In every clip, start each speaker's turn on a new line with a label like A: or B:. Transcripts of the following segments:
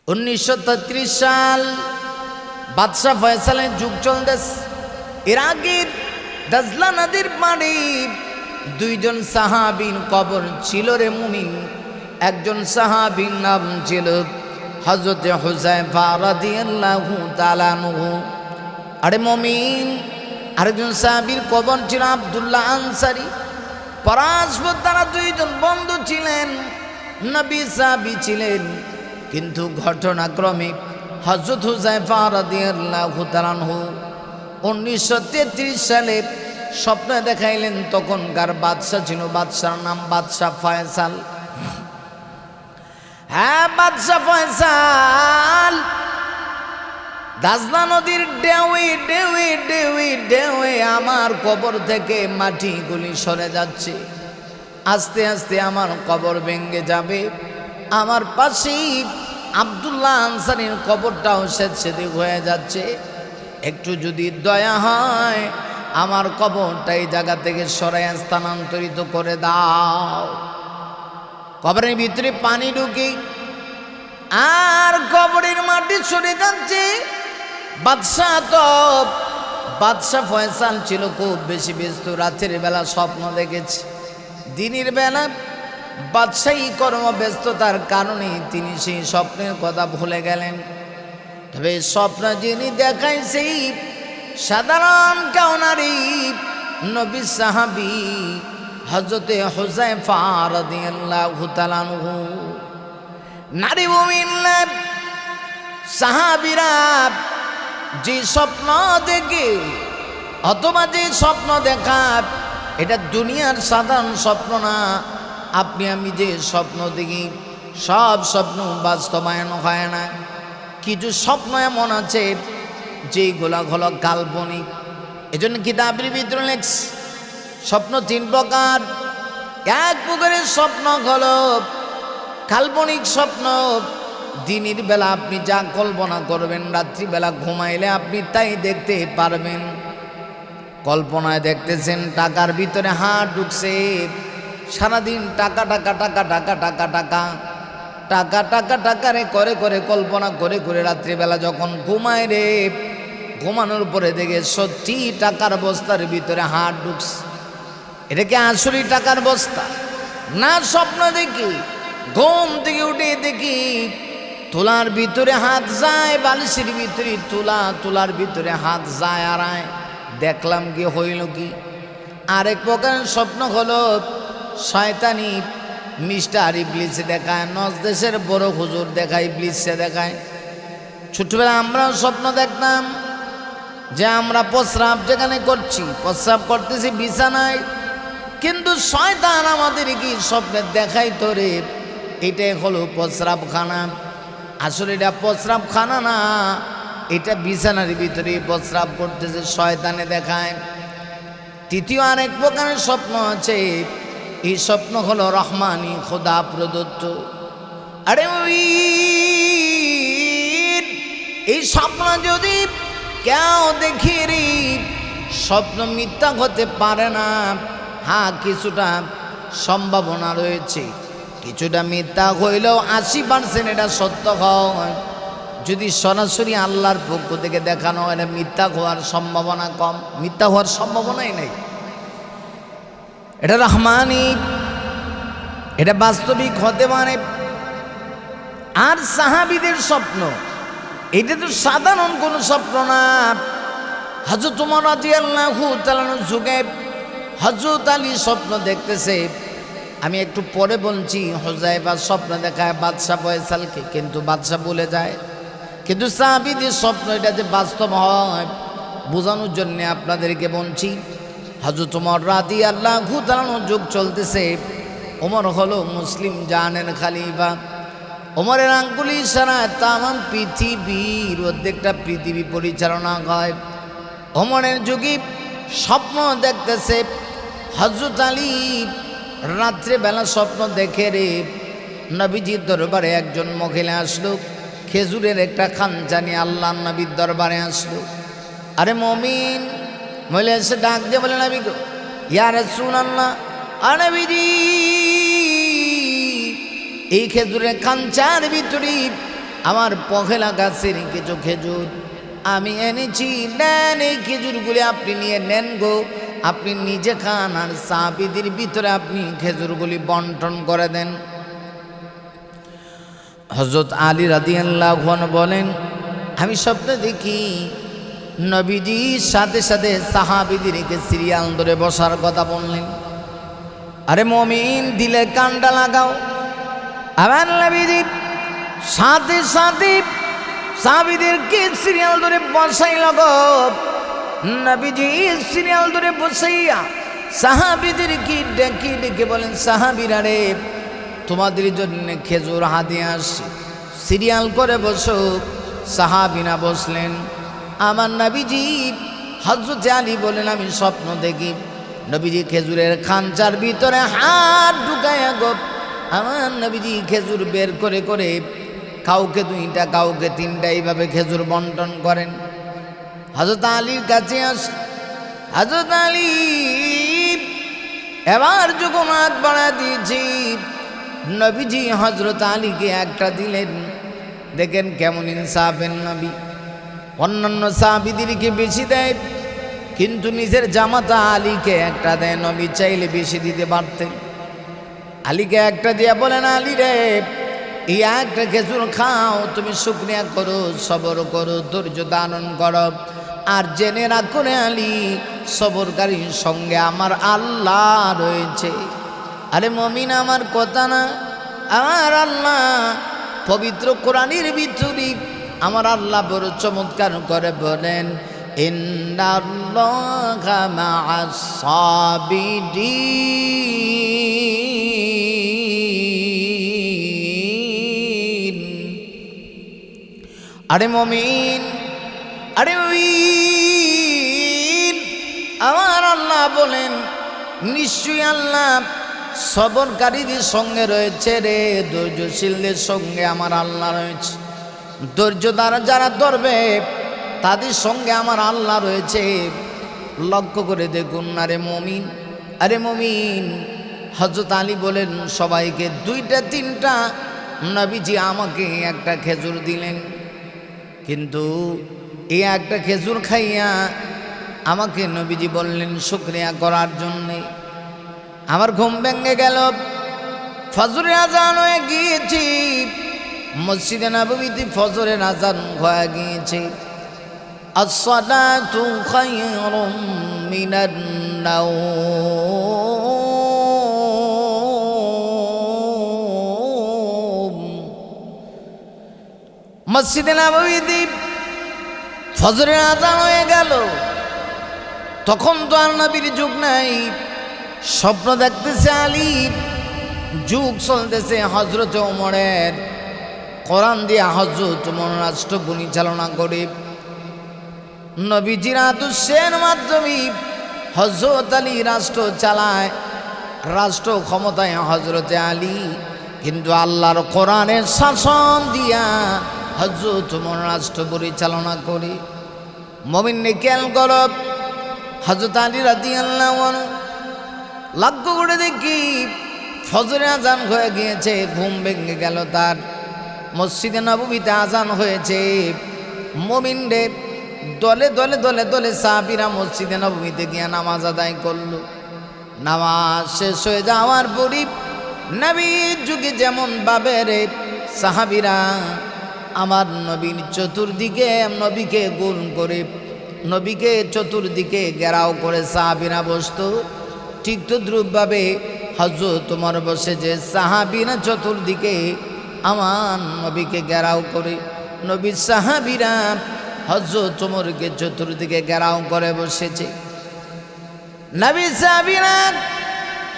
A: 1933 সাল বাদশাহ ফয়সালের যুগ চলতেছে। এর আগে দাজলা নদীর পাড়ে দুইজন সাহাবীর কবর ছিল রে মুমিন। একজন সাহাবীর নাম ছিল হযরত হুযায়ফা রাদিয়াল্লাহু তাআলা আনহু। আরে মুমিন, আরেকজন সাহাবীর কবর ছিল আব্দুল্লাহ আনসারী। পরস্পর তারা দুইজন বন্ধু ছিলেন, নবী সাহাবী ছিলেন। কিন্তু ঘটনাক্রমে হযরত হুযায়ফা রাদিয়াল্লাহু তাআলা আনহু 1933 সালে স্বপ্ন দেখাইলেন। তখনকার বাদশা ছিল, বাদশার নাম বাদশাহ ফয়সাল। হ্যাঁ, বাদশাহ ফয়সাল দাজলা নদীর ঢেউয়ে ঢেউয়ে ঢেউয়ে ঢেউয়ে আমার কবর থেকে মাটিগুলি সরে যাচ্ছে। আস্তে আস্তে আমার কবর ভেঙে যাবে। আমার পাশেই আব্দুল্লাহ আনসারীর কবরটাও স্বেচ্ছেদিক হয়ে যাচ্ছে। একটু যদি দয়া হয় আমার কবরটা এই জায়গা থেকে সরাইয়া স্থানান্তরিত করে দাও। কবরের ভিতরে পানি ঢুকি আর কবরের মাটি সরে যাচ্ছে। বাদশাহ ফয়সাল ছিল খুব বেশি ব্যস্ত। রাতের বেলা স্বপ্ন দেখেছে, দিনের বেলা বাদশাহী কর্মব্যস্ততার কারণে তিনি সেই স্বপ্নের কথা ভুলে গেলেন। তবে স্বপ্ন যিনি দেখাইছে সাধারণ কেউ নারী, নবী সাহাবী হযরত হুযায়ফা রাদিয়াল্লাহু তাআলা আনহু। নারী মুমিন সাহাবীরা যে স্বপ্ন দেখে অথবা যে স্বপ্ন দেখা, এটা দুনিয়ার সাধারণ স্বপ্ন না। আপনি আমি যে স্বপ্ন দেখি সব স্বপ্ন বাস্তবায়ন হয় না। কিছু স্বপ্ন এমন আছে যেগুলা হলো কাল্পনিক। এজন্য কিতাবের ভিতরে লেখছে স্বপ্ন 3 প্রকার। এক প্রকারের স্বপ্ন হলো কাল্পনিক স্বপ্ন। দিনের বেলা আপনি যা কল্পনা করবেন, রাত্রিবেলা ঘুমাইলে আপনি তাই দেখতে পারবেন। কল্পনায় দেখতেছেন টাকার ভিতরে হাত ঢুকছে, সারাদিন টাকা টাকা টাকা টাকা টাকা টাকা টাকা টাকা টাকারে করে করে কল্পনা করে করে রাত্রিবেলা যখন ঘুমায় রে, ঘুমানোর পরে দেখে সত্যি টাকার বস্তার ভিতরে হাত ঢুকছে। এটা কি আসলে টাকার বস্তা না স্বপ্ন দেখি? ঘুম থেকে উঠে দেখি তুলার ভিতরে হাত যায়, বালিশের ভিতরে তুলা, তুলার ভিতরে হাত যায় আর দেখলাম কি হইল কি। আরেক প্রকার স্বপ্ন হলো শয়তানি মিস্টার ইবলিসে দেখায়, নজদেশের বড় হুজুর দেখায়, ইবলিসে দেখায়। ছোটবেলা আমরা স্বপ্ন দেখতাম যে আমরা প্রস্রাব যেখানে করছি, প্রস্রাব করতেছি বিছানায়, কিন্তু শয়তান আমাদের কি স্বপ্নে দেখাই তোরে এটাই হলো প্রস্রাবখানা। আসলে এটা প্রস্রাবখানা না, এটা বিছানার ভিতরে প্রস্রাব করতেছে, শয়তানে দেখায়। তৃতীয় আরেক প্রকারের স্বপ্ন আছে, এই স্বপ্ন হলো রহমানি, খোদা প্রদত্ত। আরে এই স্বপ্ন যদি কেউ দেখি রে, স্বপ্ন মিথ্যা হতে পারে না। হ্যাঁ, কিছুটা সম্ভাবনা রয়েছে, কিছুটা মিথ্যা হইলেও 80% এটা সত্য হয়। যদি সরাসরি আল্লাহর পক্ষ থেকে দেখানো হয়, এটা মিথ্যা হওয়ার সম্ভাবনা কম, মিথ্যা হওয়ার সম্ভাবনাই নেই। এটা রহমানি, এটা বাস্তবিক হতে পারে। আর সাহাবীদের স্বপ্ন এটা তো সাধারণ কোনো স্বপ্ন না। হযরত ওমর রাদিয়াল্লাহু তাআলা যুগে হযরত আলী স্বপ্ন দেখতেছে। আমি একটু পরে বলছি, হুযায়ফা স্বপ্ন দেখায় বাদশাহ ফয়সালকে, কিন্তু বাদশাহ বলে যায়। কিন্তু সাহাবীদের স্বপ্ন এটা যে বাস্তব হয় বোঝানোর জন্য আপনাদেরকে বলছি। হযরত ওমর রাদিয়াল্লাহু তাআলা যুগ চলতেছে। ওমর হলো মুসলিম জাহানের খলিফা। ওমরের আঙ্গুলি ইশারায় তামাম পৃথিবীর অর্ধেকটা পৃথিবী পরিচালনা হয়। ওমরের যুগে স্বপ্ন দেখতেছে হযরত আলী। রাত্রেবেলা স্বপ্ন দেখে রে নবীজির দরবারে একজন মহিলা আসলো, খেজুরের একটা খাঞ্চা নিয়ে আল্লাহর নবীর দরবারে আসলো। আরে মুমিন, মহিলা এসে ডাক দিয়ে বলে, নবী গো, ইয়া রাসূলুল্লাহ, নবীজি এই খেজুরের খাঞ্চার ভিতরে আমার পহেলা গাছের কিছু খেজুর আমি এনেছি, নেন এই খেজুরগুলি আপনি নিয়ে নেন গো, আপনি নিজে খান আর সাহাবীদের ভিতরে আপনি খেজুরগুলি বন্টন করে দেন। হযরত আলী রাদিয়াল্লাহু আনহু বলেন, আমি স্বপ্নে দেখি নবীজির সাথে সাথে সাহাবীদেরকে সিরিয়াল ধরে বসার কথা বললেন। আরে মুমিন, দিলে কানটা লাগাও। আমার নবীজি সাথে সাথে সাহাবীদেরকে সিরিয়াল ধরে বসাই লাগো। নবীজি সিরিয়াল ধরে বসাইয়া সাহাবীদেরকে ডেকে ডেকে বলেন, সাহাবীরা রে, তোমাদের জন্য খেজুর হাদিয়া আসছে, সিরিয়াল করে বসো। সাহাবীরা বসলেন। আমার নবীজি হযরত আলী বলেন, আমি স্বপ্ন দেখি নবীজি খেজুরের খাঞ্চার ভিতরে হাত ঢুকায়া গো, আমার নবীজি খেজুর বের করে করে কাউকে 2টা কাউকে 3টা এইভাবে খেজুর বন্টন করেন। হযরত আলীর কাছে আসে। হযরত আলী এবার যখন হাত বাড়া দিয়েছি, নবীজি হযরত আলীকে একটা দিলেন। দেখেন কেমন ইনসাফের নবী, অন্যান্য সাহাবীদেরকে বেশি দেয় কিন্তু নিজের জামাতা আলীকে একটা দেয়। নবী চাইলে বেশি দিতে পারতেন। আলীকে একটা দিয়ে বলেন, আলী রে, এই একটা খেজুর খাও, তুমি শুকরিয়া করো, সবর করো, ধৈর্য ধারণ করো, আর জেনে রাখো রে আলী, সবরকারীর সঙ্গে আমার আল্লাহ রয়েছে। আরে মুমিন, আমার কথা না, আমার আল্লাহ পবিত্র কোরআনের ভিতরে আমার আল্লাহ বড় চমৎকার করে বলেন, ইন্নাল্লাহা মা'আস সাবিরিন। আরে মুমিন, আরে মুমিন, আমার আল্লাহ বলেন, নিশ্চয়ই আল্লাহ সবরকারীদের সঙ্গে রয়েছে রে, ধৈর্যশীলদের সঙ্গে আমার আল্লাহ রয়েছে। ধৈর্য দ্বারা যারা ধরবে তাদের সঙ্গে আমার আল্লাহ রয়েছে। লক্ষ্য করে দেখুন। আরে মুমিন, আরে মুমিন, হযরত আলী বলেন সবাইকে 2টা 3টা, নবীজি আমাকে একটা খেজুর দিলেন, কিন্তু এই একটা খেজুর খাইয়া আমাকে নবীজি বললেন শুকরিয়া করার জন্যে। আমার ঘুম ভেঙে গেল, ফজরের আজান হয়ে গিয়েছে, মসজিদে নববীতে ফজরের আজান হয়ে গিয়েছে। আসসালাতু খায়রুম মিনান নাওম। মসজিদে নববীতে ফজরের আজান হয়ে গেল। তখন তো আর নবীর যুগ নাই, স্বপ্ন দেখতেছে আলী, যুগ চলতেছে হযরত ওমরের। কোরআন দিয়ে হযরত ওমর রাষ্ট্র পরিচালনা করে, নবীজির আদর্শের মাধ্যমে হযরত আলী রাষ্ট্র চালায়, রাষ্ট্র ক্ষমতায় হযরত আলী, কিন্তু আল্লাহর কোরআনের শাসন দিয়া হযরত ওমর রাষ্ট্র পরিচালনা করে। মুমিন খেয়াল করো, হযরত আলী রাদিয়াল্লাহু আনহু লক্ষ্য করে দেখি ফজরের আজান হয়ে গিয়েছে, ঘুম ভেঙে গেল তার। মসজিদে নববীতে আজান হয়েছে। মুমিনরে দলে দলে দলে দলে সাহাবীরা মসজিদে নববীতে গিয়ে নামাজ আদায় করলো। নামাজ শেষ হয়ে যাওয়ার পরই নবীর যুগে যেমন ভাবে রে সাহাবীরা আমার নবীর চতুর্দিকে নবীকে গোল করে, নবীকে চতুর্দিকে ঘেরাও করে সাহাবীরা বসতো, ঠিক তদ্রূপভাবে হযরত ওমর বসে যে সাহাবীরা চতুর্দিকে আমার নবীকে ঘেরাও করে, নবীর সাহাবীরা হযরত ওমরকে চতুর্দিকে ঘেরাও করে বসেছে। নবীর সাহাবীরা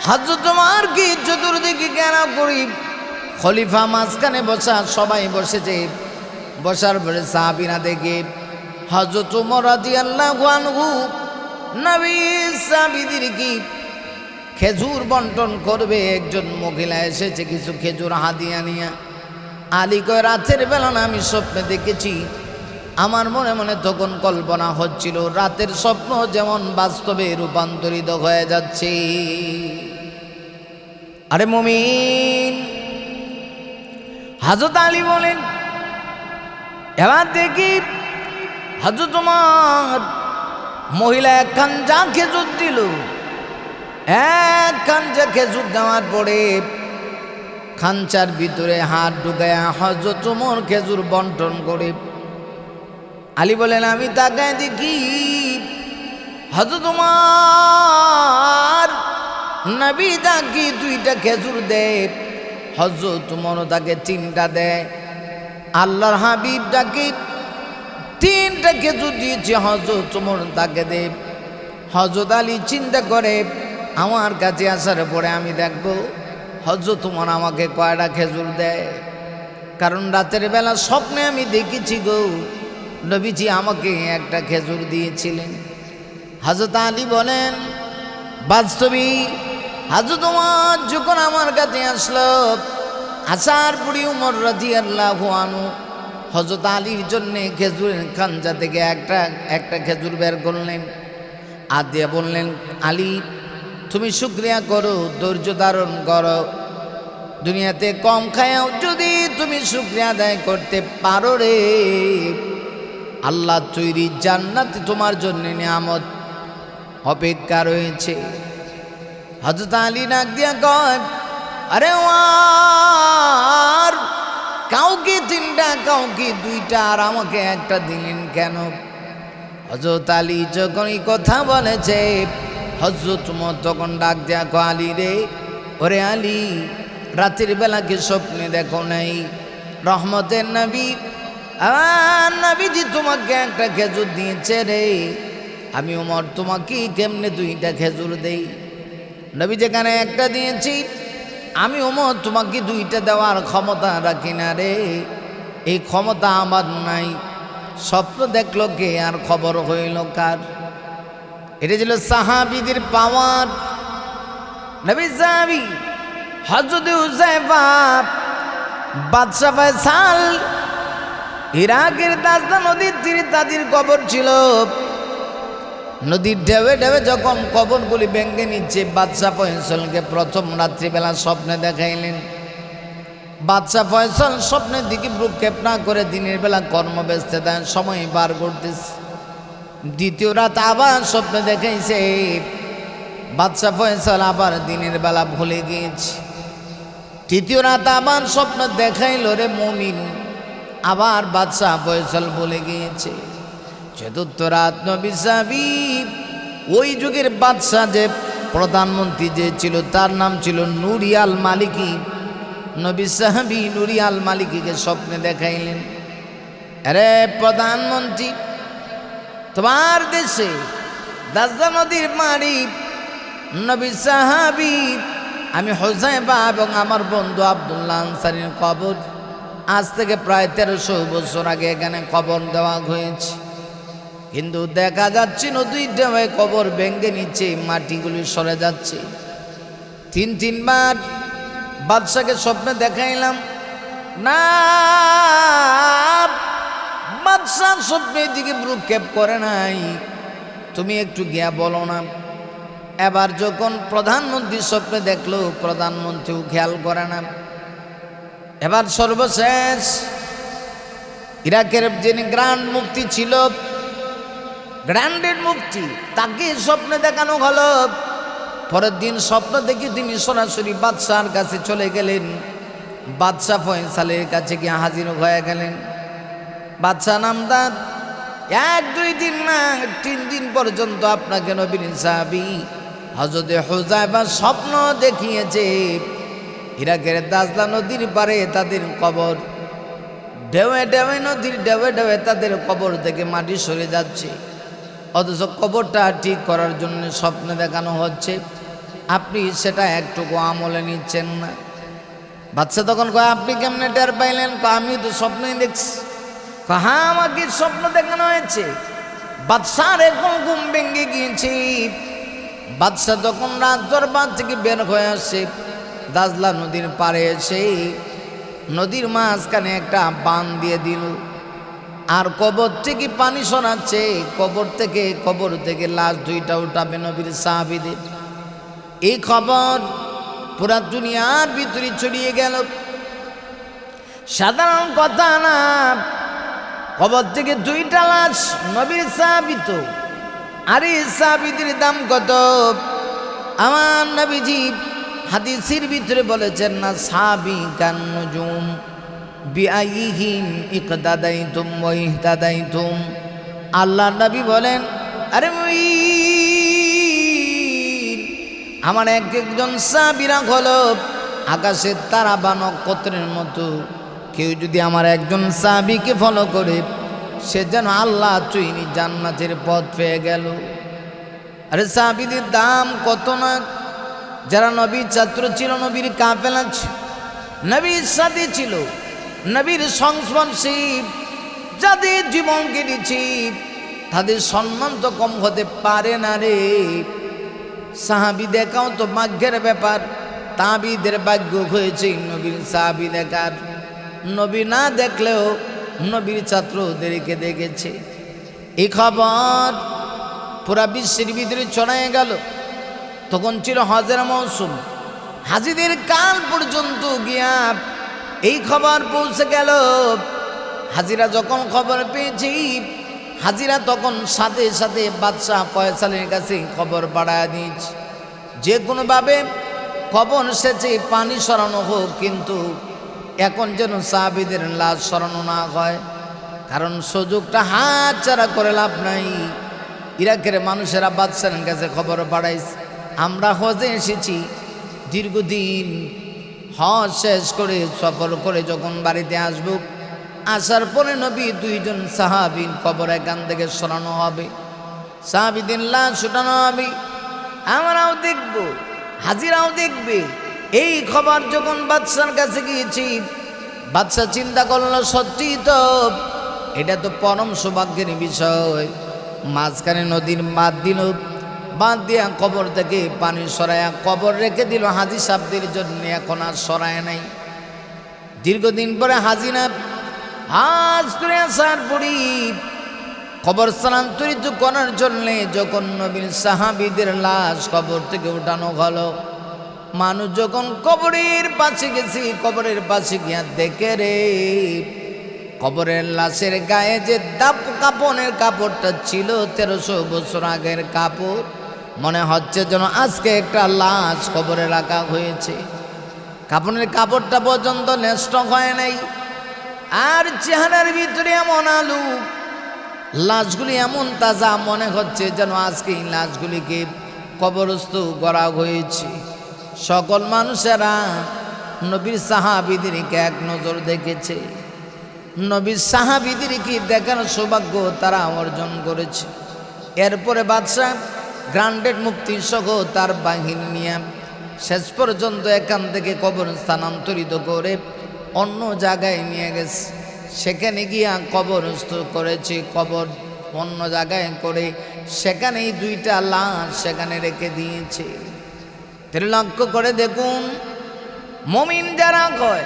A: হযরত ওমরকে চতুর্দিকে ঘেরাও করি, খলিফা মাঝখানে বসা, সবাই বসেছে। বসার পরে সাহাবীরা দেখে হযরত ওমর রাদিয়াল্লাহু আনহু নবীর সাহাবীদেরকে খেজুর বন্টন করবে। একজন মহিলা এসেছে কিছু খেজুর হাদিয়া নিয়ে। আলী কয়, রাতের বেলা না আমি স্বপ্নে দেখেছি। আমার মনে মনে তখন কল্পনা হচ্ছিল রাতের স্বপ্ন যেমন বাস্তবে রূপান্তরিত হয়ে যাচ্ছে। আরে মুমিন, হযরত আলী বলেন, এবার দেখি হযরত তোমার মহিলা এক খাঞ্জা খেজুর দিল। এক খাঞ্জা খেজুর দেওয়ার পরে খাঞ্চার ভিতরে হাত ঢুকায়া হযরত ওমর খেজুর বন্টন করে। আলী বলেন আমি তাকায় দেখি হযরত ওমর নবী তাকে 2টা খেজুর দেয়, হযরত ওমর তাকে 3টা দেয়। আল্লাহর হাবিব তাকে 3টা খেজুর দিয়েছে, হযরত ওমর তাকে দেয়। হযরত আলী চিন্তা করে আমার কাছে আসার পরে আমি দেখবো হযরত ওমর আমাকে কয়টা খেজুর দেয়, কারণ রাতের বেলা স্বপ্নে আমি দেখেছি গো নবীজি আমাকে একটা খেজুর দিয়েছিলেন। হযরত আলী বলেন বাস্তবী হযরত ওমর যখন আমার কাছে আসলো, আসার পরে ওমর রাদিয়াল্লাহু আনহু হযরত আলীর জন্যে খেজুরের খাঞ্জা থেকে একটা খেজুর বের করলেন। আর দিয়ে বললেন আলী তুমি শুকরিয়া করো, ধৈর্য ধারণ করো, দুনিয়াতে কম খায়াও যদি তুমি শুকরিয়া আদায় করতে পারো রে, আল্লাহ তৈরি জান্নাতে তোমার জন্য নিয়ামত অপেক্ষা রয়েছে। হযরত আলী ডাক দিয়া কয় আরে ওমর কাউকে 3টা কাউকে 2টা আর আমাকে একটা দিলেন কেন? হযরত আলী যখন এই কথা বলেছে হযরত ওমর তখন ডাক দিয়া কয় আলী রে, ওরে আলী রাতের বেলাকে স্বপ্নে দেখো নাই রহমতের নবী নবীজি তোমাকে একটা খেজুর দিয়েছে রে, আমি ওমর তোমাকে কেমনে 2টা খেজুর দেই? নবী যেখানে একটা দিয়েছি আমি ওমর তোমাকে 2টা দেওয়ার ক্ষমতা রাখি না রে, এই ক্ষমতা আমার নাই। স্বপ্ন দেখলো কে আর খবর হইল কার? এটা ছিল সাহাবীদের পাওয়ার। নবী সাহাবী হযরত হুযায়ফা বাদশা ফয়সাল ইরাকের দাজলা নদীর তীরে তাদের কবর ছিল। নদীর ঢেউে ঢেউে যখন কবরগুলি ভেঙে নিচ্ছে বাদশা ফয়সালকে প্রথম রাত্রিবেলা স্বপ্নে দেখাইলেন। বাদশা ফয়সাল স্বপ্নের দিকে ভ্রুক্ষেপ না করে দিনের বেলা কর্মব্যস্ত দেন সময় পার করতেছে। দ্বিতীয় রাত আবার স্বপ্নে দেখাইছে, বাদশা ফয়সাল আবার দিনের বেলা ভুলে গিয়েছে। তৃতীয় রাত আবার স্বপ্ন দেখাইল রে মুমিন, আবার বাদশা ফয়সাল ভুলে গিয়েছে। চতুর্থ রাত নবী সাহাবী ওই যুগের বাদশা যে প্রধানমন্ত্রী যে ছিল তার নাম ছিল নুরি আল মালিকি। নবী সাহাবী নুরি আল মালিকিকে স্বপ্নে দেখাইলেন, আরে প্রধানমন্ত্রী তোমার দেশে দাজলা নদীর মারি নবী সাহাবী আমি হুযায়ফা এবং আমার বন্ধু আব্দুল্লাহ আনসারীর কবর আজ থেকে প্রায় 1300 বছর আগে এখানে কবর দেওয়া হয়েছে, কিন্তু দেখা যাচ্ছে নদীর ঢেউে কবর ভেঙে নিচ্ছে, মাটিগুলি সরে যাচ্ছে। 3বার বাদশাকে স্বপ্নে দেখাইলাম না, বাদশা স্বপ্নের দিকে ভ্রুক্ষেপ করে নাই, তুমি একটু গিয়া বলো না। এবার যখন প্রধানমন্ত্রী স্বপ্নে দেখলো প্রধানমন্ত্রীও খেয়াল করে না। এবার সর্বশেষ ইরাকের যিনি গ্র্যান্ড মুফতি ছিল, গ্র্যান্ডেড মুফতি, তাকে স্বপ্নে দেখানো হলো। পরের দিন স্বপ্ন দেখে তিনি সরাসরি বাদশার কাছে চলে গেলেন, বাদশা ফয়সালের কাছে গিয়ে হাজির হয়ে গেলেন। বাদশাহ নামদার 1-2 দিন না 3 দিন পর্যন্ত আপনাকে নবীর সাহাবী হযরত হুযায়ফা স্বপ্ন দেখিয়েছে ইরাকের দাজলা নদীর পারে তাদের কবর ঢেউে ঢেউে নদীর ঢেউে ঢেউে তাদের কবর থেকে মাটি সরে যাচ্ছে, অথচ কবরটা ঠিক করার জন্য স্বপ্নে দেখানো হচ্ছে, আপনি সেটা একটুকু আমলে নিচ্ছেন না। বাদশা তখন কয় আপনি কেমনে টের পাইলেন? আমি তো স্বপ্নই দেখছি। হ্যাঁ আমাকে স্বপ্ন দেখানো হয়েছে। বাদশার এখন ঘুম ভেঙে গিয়েছে। বাদশা তখন রাজ দরবার থেকে বের হয়ে আসে, দাজলা নদীর পাড়ে এসে নদীর মাঝখানে একটা বাঁধ দিয়ে দিল, আর কবর থেকে পানি সরাচ্ছে। কবর থেকে লাশ 2টা উঠাবে নবীর সাহাবীদের। এই খবর পুরা দুনিয়ার ভিতরে ছড়িয়ে গেল। সাধারণ কথা না, কবর থেকে দুইটা লাশ নবীর সাহাবী তো, আর এই সাহাবীদের দাম কত? আমার নবীজি হাদিসের ভিতরে বলেছেন না, সাহাবী কান নুজুম বিআইহিম ইকতাদাইতুম ওয়া ইহতাদাইতুম। আল্লাহ নবী বলেন, আরে আমার একজন সাহাবীরা হলো আকাশের তারা বা নক্ষত্রের মতো। কেউ যদি আমার একজন সাহাবীকে ফলো করে, সে যেন আল্লাহ চুইনি জান্নাতের পথ পেয়ে গেল। আরে সাহাবীদের দাম কত না! যারা নবীর ছাত্র ছিল, নবীর কাফেলা ছিল, নবীর সাথে ছিল, নবীর সংস্পর্শে যাদের জীবন কেটেছি, তাদের সম্মান তো কম হতে পারে না রে। সাহাবী দেখাও তো ভাগ্যের ব্যাপার। তাবিদের ভাগ্য হয়েছে নবীর সাহাবী দেখার। নবী না দেখলেও নবীর ছাত্রদেরকে দেখেছে। এই খবর পুরা বিশ্বের ভিতরে ছড়ায় গেল। তখন ছিল হজের মৌসুম, হাজিদের কাল পর্যন্ত গিয়া এই খবর পৌঁছে গেল। হাজিরা যখন খবর পেয়েছি, হাজিরা তখন সাথে সাথে বাদশাহ ফয়সালের কাছে খবর বাড়ায় দিয়েছে, যে কোনোভাবে খবর সেচে পানি সরানো হোক, কিন্তু এখন যেন সাহাবীদের লাশ সরানো না হয়। কারণ সুযোগটা হাত ছাড়া করে লাভ নাই। ইরাকের মানুষেরা বাদশাহের কাছে খবর বাড়াইছে, আমরা হজে এসেছি, দীর্ঘদিন হজ শেষ করে সফর করে যখন বাড়িতে আসব, আসার পরে নবী দুইজন সাহাবীর কবর এখান থেকে সরানো হবে, সাহাবীদের লাশ ছুটানো হবে, আমরাও দেখব, হাজিরাও দেখবে। এই খবর যখন বাদশার কাছে গিয়েছি, বাদশা চিন্তা করলো, সত্যি তো, এটা তো পরম সৌভাগ্যের বিষয়। মাঝখানে নদীর বাঁধ দিল, বাঁধ দিয়া কবর থেকে পানি সরায়া কবর রেখে দিল হাজি সাহেবদের জন্য। এখন আর সরায় নাই। দীর্ঘদিন পরে হাজিনা হাজ করে আসার পরই কবর স্থানান্তরিত করার জন্যে যখন নবীর সাহাবীদের লাশ কবর থেকে উঠানো হলো, মানুষ যখন কবরের পাশে গেছি, কবরের পাশে গিয়া দেখে রে, কবরের লাশের গায়ে যে দাপ কাপড়ের কাপড়টা ছিল 1300 বছর আগের কাপড়, মনে হচ্ছে যেন আজকে একটা লাশ কবরে রাখা হয়েছে। কাপড়ের কাপড়টা পর্যন্ত নষ্ট হয় নাই। আর চেহারার ভিতরে এমন আলু, লাশগুলি এমন তাজা, মনে হচ্ছে যেন আজকে এই লাশগুলিকে কবরস্থ করা হয়েছে। সকল মানুষেরা নবীর সাহাবীদেরকে এক নজর দেখেছে। নবীর সাহাবীদেরকে দেখার সৌভাগ্য তারা অর্জন করেছে। এরপরে বাদশাহ গ্রান্ডেড মুফতি সহ তার বাহিনী নিয়ে শেষ পর্যন্ত এখান থেকে কবর স্থানান্তরিত করে অন্য জায়গায় নিয়ে গেছে। সেখানে গিয়া কবরস্থ করেছে, কবর অন্য জায়গায় করে সেখানেই দুইটা লাশ সেখানে রেখে দিয়েছে। লক্ষ্য করে দেখুন, মুমিন যারা হয়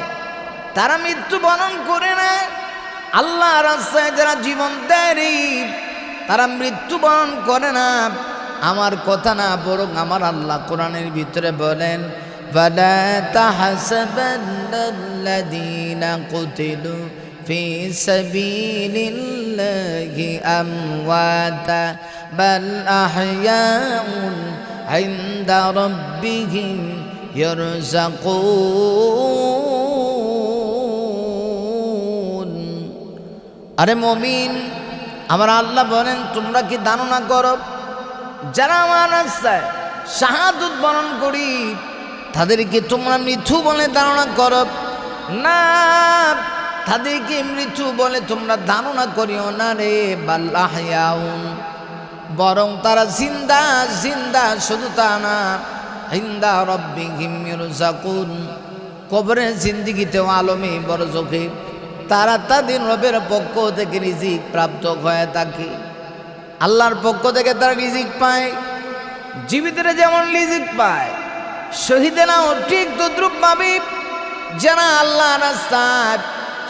A: তারা মৃত্যুবরণ করে না। আল্লাহ রাস্তায় যারা জীবন দেয় তারা মৃত্যুবরণ করে না। আমার কথা না, বরং আমার আল্লাহ কোরআনের ভিতরে বলেন, ফালা তাহসাবান্নাল্লাযীনা কুতিলু ফি সাবিলিল্লাহি আমওয়াতা বাল আহইয়াউন ইনদা রাব্বিহিম ইয়ারযাকুন। আরে মুমিন, আমার আল্লাহ বলেন, তোমরা কি ধারণা করো যারা আমার রাস্তায় শাহাদত বরণ করি তাদেরকে তোমরা মৃত্যু বলে ধারণা করো না? তাদেরকে মৃত্যু বলে তোমরা ধারণা করিও না রে। বাল আহইয়াউন, বরং তারা জিন্দা, জিন্দা শুধু তা না, ইনদা রাব্বিহিম ইয়ারযাকুন, কবরের জিন্দেগিতেও আলমে বরজখে তারা তাদের রবের পক্ষ থেকে রিজিক প্রাপ্ত হয়ে থাকে। আল্লাহর পক্ষ থেকে তারা রিজিক পায়। জীবিতরা যেমন রিজিক পায়, শহীদেরাও ঠিক তদ্রুপ পাবে। যারা আল্লাহ রাস্তায়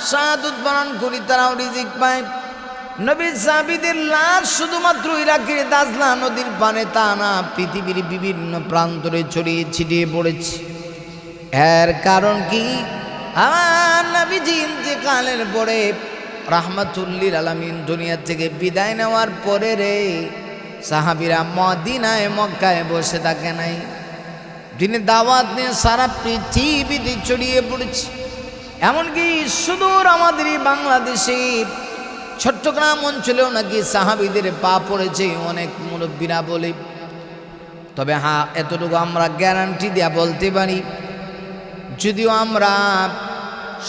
A: শাহাদত বরণ করি তারাও রিজিক পায়। নবীর সাহাবীদের লাশ শুধুমাত্র ইরাকের দাজলা নদীর পানে তা না, পৃথিবীর বিভিন্ন প্রান্তরে ছড়িয়ে ছিটিয়ে পড়েছে। এর কারণ কি? আমার নবীজি ইন্তেকালের পরে রাহমাতুল্লিল আলামিন দুনিয়া থেকে বিদায় নেওয়ার পরে রে সাহাবীরা মদিনায় মক্কায় বসে থাকে নাই, তিনি দাওয়াত নিয়ে সারা পৃথিবীতে ছড়িয়ে পড়েছে। এমনকি সুদূর আমাদের বাংলাদেশের চট্টগ্রাম অঞ্চলেও নাকি সাহাবীদের পা পড়েছে অনেক মুরব্বীরা বলে। তবে হ্যাঁ, এতটুকু আমরা গ্যারান্টি দেয়া বলতে পারি, যদিও আমরা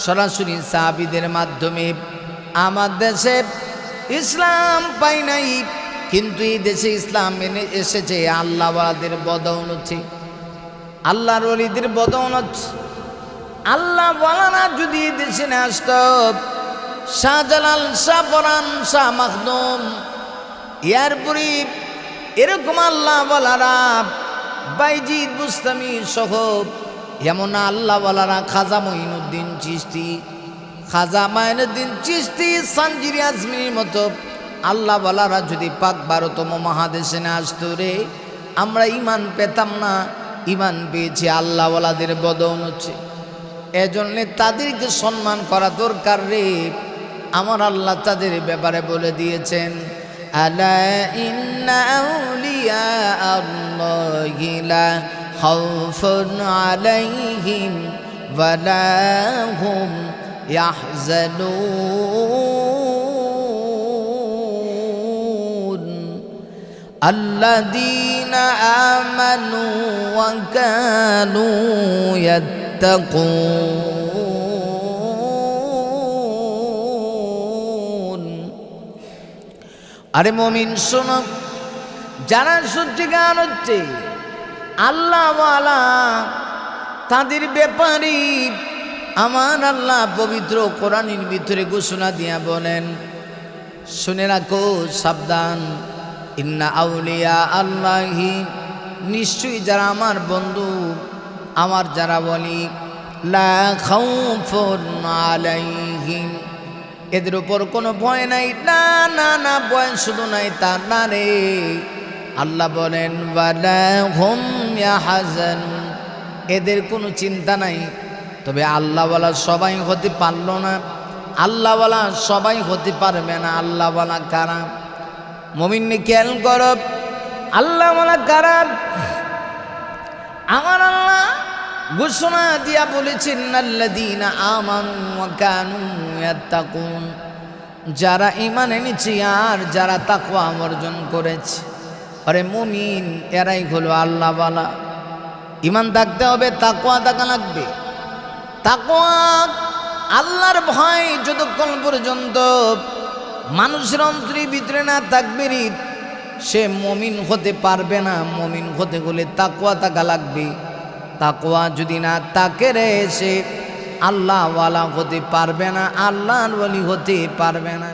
A: সরাসরি সাহাবীদের মাধ্যমে আমার দেশে ইসলাম পাই নাই, কিন্তু এই দেশে ইসলাম এনে এসেছে আল্লাহওয়ালাদের বদৌলতে, আল্লাহর ওলিদের বদৌলত। আল্লাহওয়ালারা যদি দেশে না আসত, শাহজালাল, শাহ পরান, শাহ মাখদুম, এরপরে এরকম আল্লাহওয়ালারা বাইজিদ বুস্তামি সহ এমন আল্লাহওয়ালারা খাজা মঈনুদ্দিন চিশতি, খাজা মাইনুদ্দিন চিশতি, সানজিরি আজমির মতো আল্লাহওয়ালারা যদি পাক 12তম মহাদেশে না আসতো রে, আমরা ইমান পেতাম না। ইমান পেয়েছি আল্লাহওয়ালাদের বদৌলতে। এজন্য তাদেরকে সম্মান করা দরকার রে। আমার আল্লাহ তাদের ব্যাপারে বলে দিয়েছেন, আলা ইন্না আউলিয়া আল্লাহি লা খাউফুন আলাইহিম ওয়া লা হুম ইয়াহজানুন আল্লাযীনা আমানু ওয়া কানু ইয়াত্তাকুন। আরে মুমিন শোনো, যারা সত্যিকার হচ্ছে আল্লাহওয়ালা, তাদের ব্যাপারে আমার আল্লাহ পবিত্র কোরআনের ভিতরে ঘোষণা দিয়া বলেন, শুনে রাখো, সাবধান, ইন্না আউলিয়া আল্লাহি, নিশ্চয়ই যারা আমার বন্ধু, আমার যারা বলি, লা খাউফুন আলাইহিম, এদের উপর কোনো ভয় নাই। না না না, ভয় শুধু নাই তা না রে, আল্লাহ বলেন ওয়ালা হুম ইয়াহজানুন, এদের কোনো চিন্তা নাই। তবে আল্লাহওয়ালা সবাই হতে পারল না, আল্লাহওয়ালা সবাই হতে পারবে না। আল্লাহওয়ালা কারা? মুমিন খেয়াল করো, আল্লাহওয়ালা কারা? আমার আল্লাহ ঘোষণা দিয়া বলেছেন, আল্লাযীনা আমানু ওয়া কানু ইয়াত্তাকুন, যারা ঈমান এনেছে আর যারা তাকওয়া অর্জন করেছে। আরে মুমিন এরাই হলো আল্লাহওয়ালা। ঈমান থাকতে হবে, তাকওয়া থাকা লাগবে। তাকওয়া, আল্লাহর ভয় যতক্ষণ পর্যন্ত মানুষের অন্তরের ভিতরে না থাকবে, সে মুমিন হতে পারবে না। মুমিন হতে হলে তাকওয়া থাকা লাগবে। তাকওয়া যদি না থাকে রে, সে আল্লাহওয়ালা হতে পারবে না, আল্লাহর ওলি হতে পারবে না।